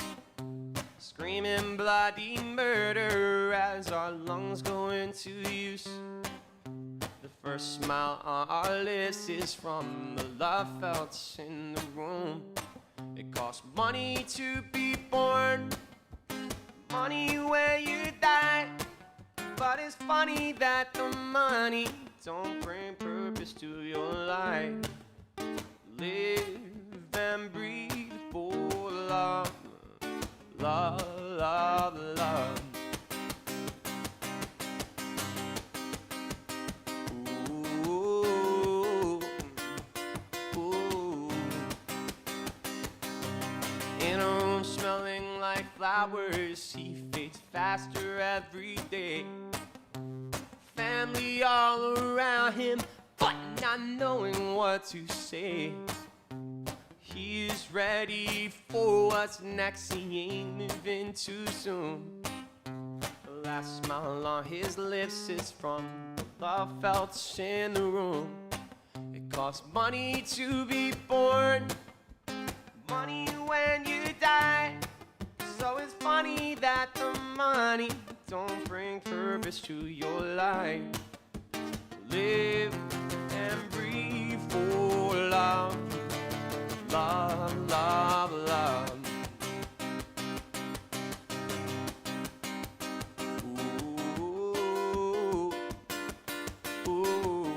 Screaming bloody murder as our lungs go into use. The first smile on our lips is from the love felt in the room. It costs money to be born, money when you die. But it's funny that the money don't bring purpose to your life. Live and breathe for love, love, love, love. Ooh, ooh. In a room smelling like flowers, he fades faster every day. Family all around him, but not knowing what to say. He is ready for what's next, he ain't moving too soon. The last smile on his lips is from the love felt in the room. It costs money to be born, money when you die. So it's funny that the money don't bring purpose to your life. Live and breathe for love, love, love, love. Ooh, ooh.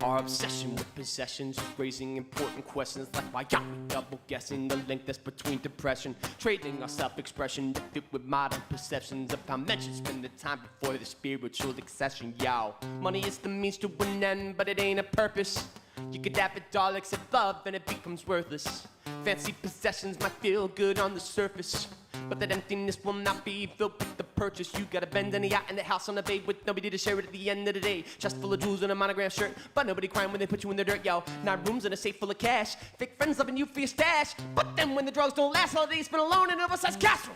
Our obsession with possessions is raising important questions like why are we double guessing the link that's between depression, trading our self-expression to fit with modern perceptions of how men should spend the time before the spiritual accession. Yo, money is the means to an end, but it ain't a purpose. You could have it all except love and it becomes worthless. Fancy possessions might feel good on the surface, but that emptiness will not be filled with the purchase. You gotta bend in the yacht and the house on the bay with nobody to share it at the end of the day. Chest full of jewels and a monogram shirt, but nobody crying when they put you in the dirt, yo. 9 rooms and a safe full of cash. Fake friends loving you for your stash, but then when the drugs don't last, all day spent alone in an oversized castle.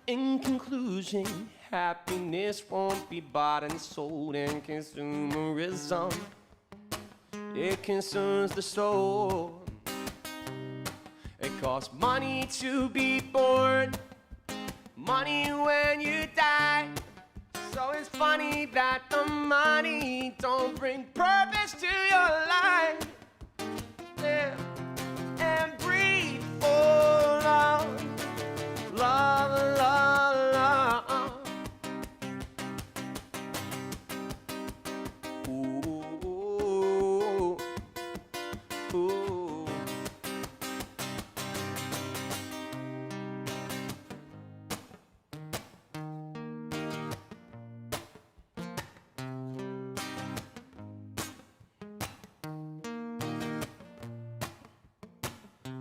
In conclusion, happiness won't be bought and sold in consumerism. It consumes the soul. It costs money to be born, money when you die. So it's funny that the money don't bring purpose to your life. Live and breathe for love, love, love, love. Ooh, ooh.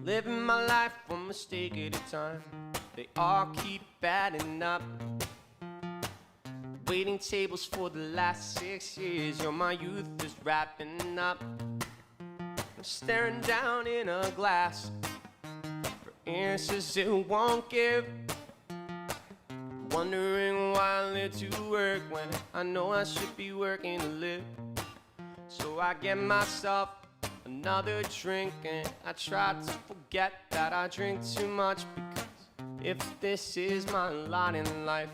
Living my life one mistake at a time. they all keep adding up. Waiting tables for the last 6 years. Yo, my youth is wrapping up. I'm staring down in a glass for answers it won't give. Wondering why I live to work when I know I should be working to live. So I get myself another drink and I try to forget that I drink too much, because if this is my lot in life,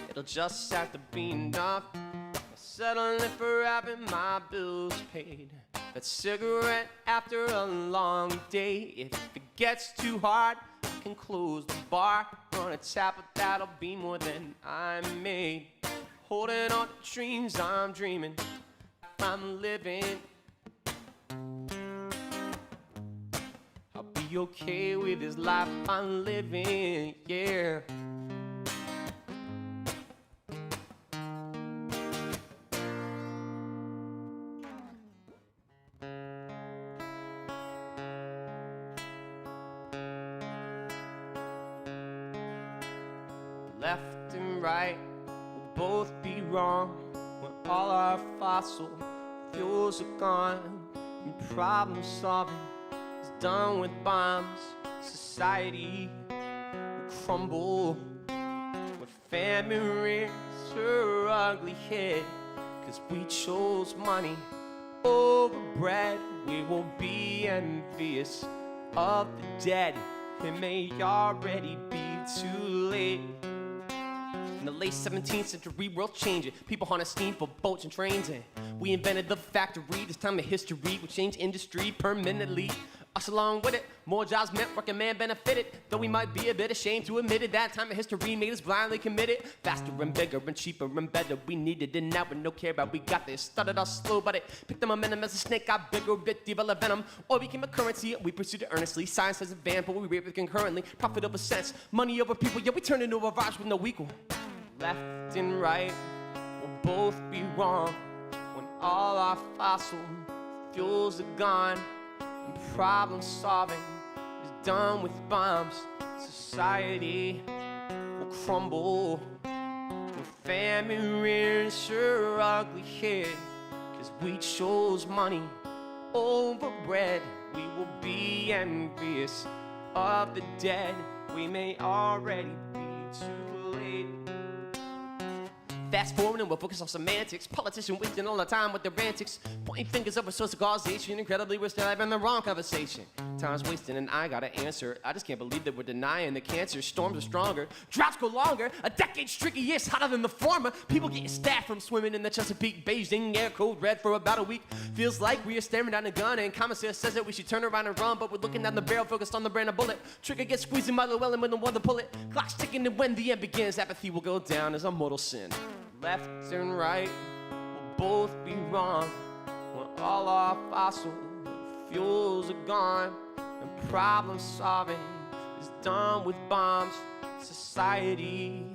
it'll just have to be enough. Settling for having my bills paid, that cigarette after a long day. If it gets too hard, I can close the bar, run a tap, but that'll be more than I made. Holding on to dreams I'm dreaming, I'm living. I'll be okay with this life I'm living, yeah. Left and right will both be wrong when all our fossil fuels are gone and problem solving is done with bombs. Society will crumble when famine rears her ugly head, 'cause we chose money over bread. We will be envious of the dead. It may already be too late. In the late 17th century, world changing. People harness steam for boats and trains, and we invented the factory. This time in history will change industry permanently. Us along with it, more jobs meant working man benefited. Though we might be a bit ashamed to admit it, that time in history made us blindly committed. Faster and bigger and cheaper and better, we needed it now with no care about we got this. Started off slow, but it picked the momentum as the snake got bigger, bit developed venom. Oil became a currency, we pursued it earnestly. Science has advanced, but we reap it concurrently. Profit over sense, money over people, yeah, we turned into a virus with no equal. Left and right will both be wrong when all our fossil fuels are gone and problem solving is done with bombs. Society will crumble when famine rears her ugly head, 'cause we chose money over bread. We will be envious of the dead. We may already be too late. Fast forward and we'll focus on semantics. Politicians wasting all the time with their antics, pointing fingers over source of causation. Incredibly, we're still having the wrong conversation. Time's wasting and I gotta answer. I just can't believe that we're denying the cancer. Storms are stronger, droughts go longer. A decade streaky years hotter than the former. People getting stabbed from swimming in the Chesapeake. Beijing air code red for about a week. Feels like we are staring down a gun and commissar says that we should turn around and run, but we're looking down the barrel focused on the brand of bullet. Trigger gets squeezing by the well and we don't want to pull it. Clock's ticking and when the end begins, apathy will go down as a mortal sin. Left and right will both be wrong when all our fossil fuels are gone and problem solving is done with bombs. Society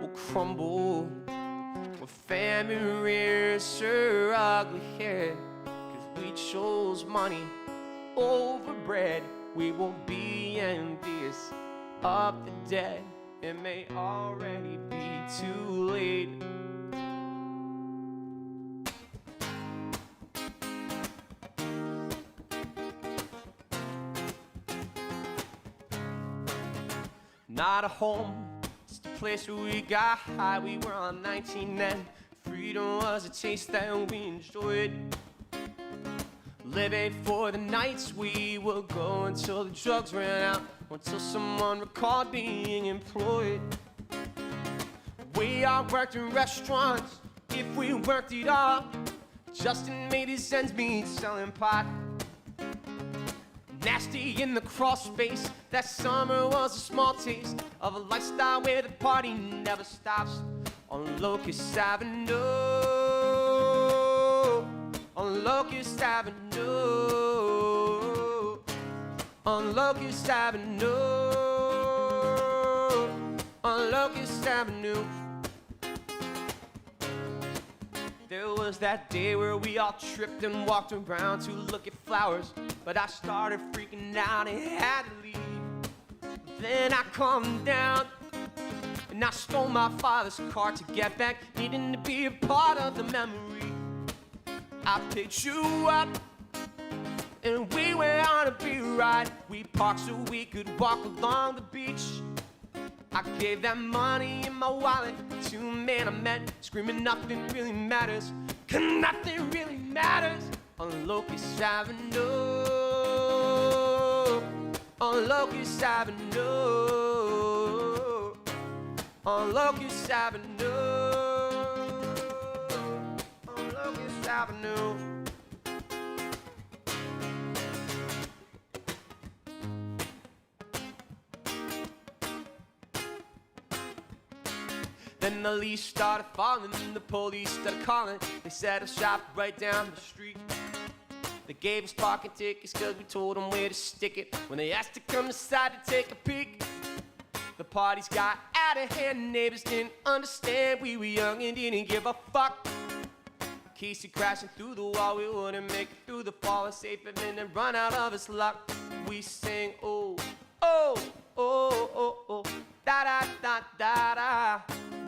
will crumble when famine rears her ugly head, 'cause we chose money over bread. We will be envious of the dead. It may already be too late. Not a home, just a place where we got high. We were on 19 then. Freedom was a taste that we enjoyed. Living for the nights we will go until the drugs ran out, until someone recalled being employed. We all worked in restaurants, if we worked it all. Justin made his ends meet selling pot. Nasty in the crawl space, that summer was a small taste of a lifestyle where the party never stops. On Locust Avenue, on Locust Avenue, on Locust Avenue, on Locust Avenue. There was that day where we all tripped and walked around to look at flowers, but I started freaking out and had to leave. Then I calmed down, and I stole my father's car to get back, needing to be a part of the memory. I picked you up, and we went on a beat ride. We parked so we could walk along the beach. I gave that money in my wallet to a man I met, screaming nothing really matters, 'cause nothing really matters on Locust Avenue. On Locust Avenue. On Locust Avenue. On Locust Avenue. Then the leash started falling and the police started calling. They set a shop right down the street. They gave us parking tickets 'cause we told them where to stick it. When they asked to come inside to take a peek, the parties got out of hand. Neighbors didn't understand. We were young and didn't give a fuck. Casey crashing through the wall. We wouldn't make it through the fall. It's safer than run out of his luck. We sang, oh, oh, oh, oh, oh, da da da da da.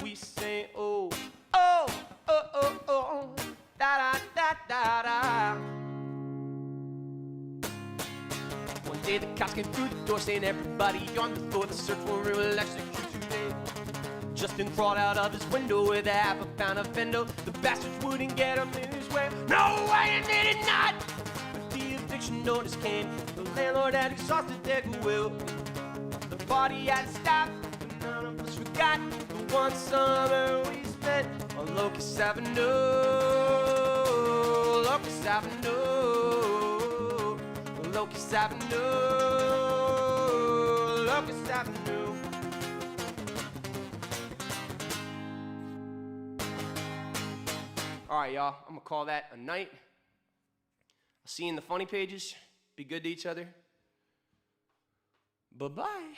We sang, oh, oh, oh, oh, oh, da da da da da. One day the cops came through the door saying everybody on the floor. The search warrant will execute today. Justin crawled out of his window with a half a pound of fendo. The bastards wouldn't get him in his way. No way, and they did not. But the eviction notice came. The landlord had exhausted their goodwill. The party had stopped, but none of us forgot the one summer we spent on Locust Avenue. Locust Avenue. Locust Avenue. Locust Avenue. All right, y'all, I'm gonna call that a night. I'll see you in the funny pages. Be good to each other. Bye-bye.